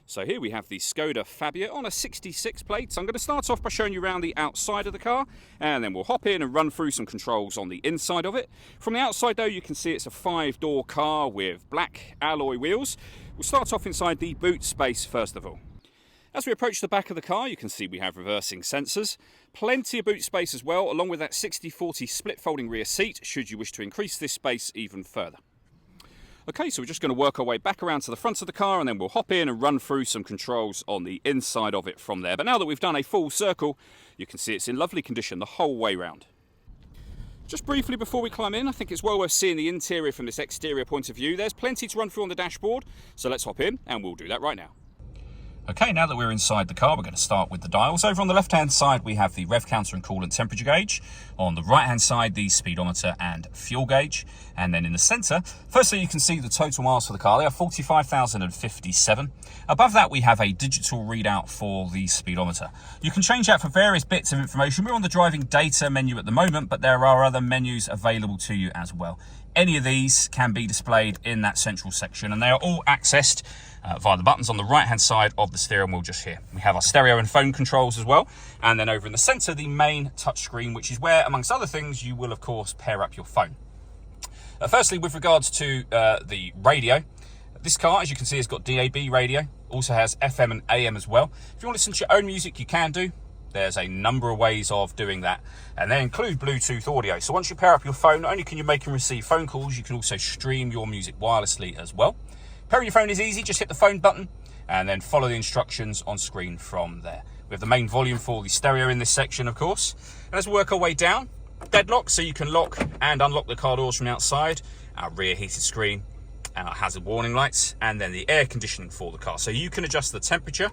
So here we have the Skoda Fabia on a 66 plate. So I'm going to start off by showing you around the outside of the car, and then we'll hop in and run through some controls on the inside of it. From the outside though, you can see it's a 5-door car with black alloy wheels. We'll start off inside the boot space first of all. As we approach the back of the car, you can see we have reversing sensors. Plenty of boot space as well, along with that 60/40 split folding rear seat, should you wish to increase this space even further. Okay, so we're just going to work our way back around to the front of the car, and then we'll hop in and run through some controls on the inside of it from there. But now that we've done a full circle, you can see it's in lovely condition the whole way round. Just briefly before we climb in, I think it's well worth seeing the interior from this exterior point of view. There's plenty to run through on the dashboard, so let's hop in and we'll do that right now. Okay, now that we're inside the car, we're going to start with the dials. Over on the left-hand side, we have the rev counter and coolant temperature gauge. On the right-hand side, the speedometer and fuel gauge. And then in the centre, firstly, you can see the total miles for the car. They are 45,057. Above that, we have a digital readout for the speedometer. You can change that for various bits of information. We're on the driving data menu at the moment, but there are other menus available to you as well. Any of these can be displayed in that central section, and they are all accessed via the buttons on the right hand side of the steering wheel just here. We have our stereo and phone controls as well, and then over in the centre, the main touchscreen, which is where, amongst other things, you will of course pair up your phone. Firstly, with regards to the radio, this car, as you can see, has got DAB radio, also has FM and AM as well. If you want to listen to your own music, you can do. There's a number of ways of doing that, and they include Bluetooth audio. So once you pair up your phone, not only can you make and receive phone calls, you can also stream your music wirelessly as well. Pairing your phone is easy, just hit the phone button and then follow the instructions on screen from there. We have the main volume for the stereo in this section, of course. And as we work our way down, deadlock, so you can lock and unlock the car doors from the outside, our rear heated screen, and our hazard warning lights, and then the air conditioning for the car. So you can adjust the temperature,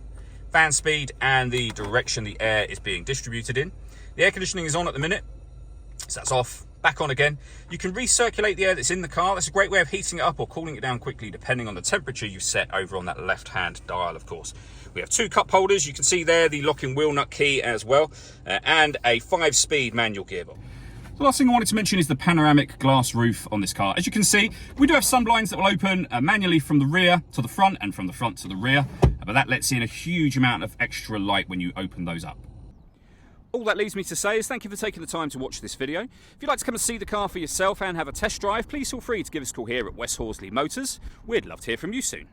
fan speed, and the direction the air is being distributed in. The air conditioning is on at the minute, so that's off. Back on again. You can recirculate the air that's in the car. That's a great way of heating it up or cooling it down quickly, depending on the temperature you've set over on that left-hand dial, of course. We have 2 cup holders. You can see there the locking wheel nut key as well, and a 5-speed manual gearbox. The last thing I wanted to mention is the panoramic glass roof on this car. As you can see, we do have sun blinds that will open manually from the rear to the front and from the front to the rear, but that lets in a huge amount of extra light when you open those up. All that leaves me to say is thank you for taking the time to watch this video. If you'd like to come and see the car for yourself and have a test drive, please feel free to give us a call here at West Horsley Motors. We'd love to hear from you soon.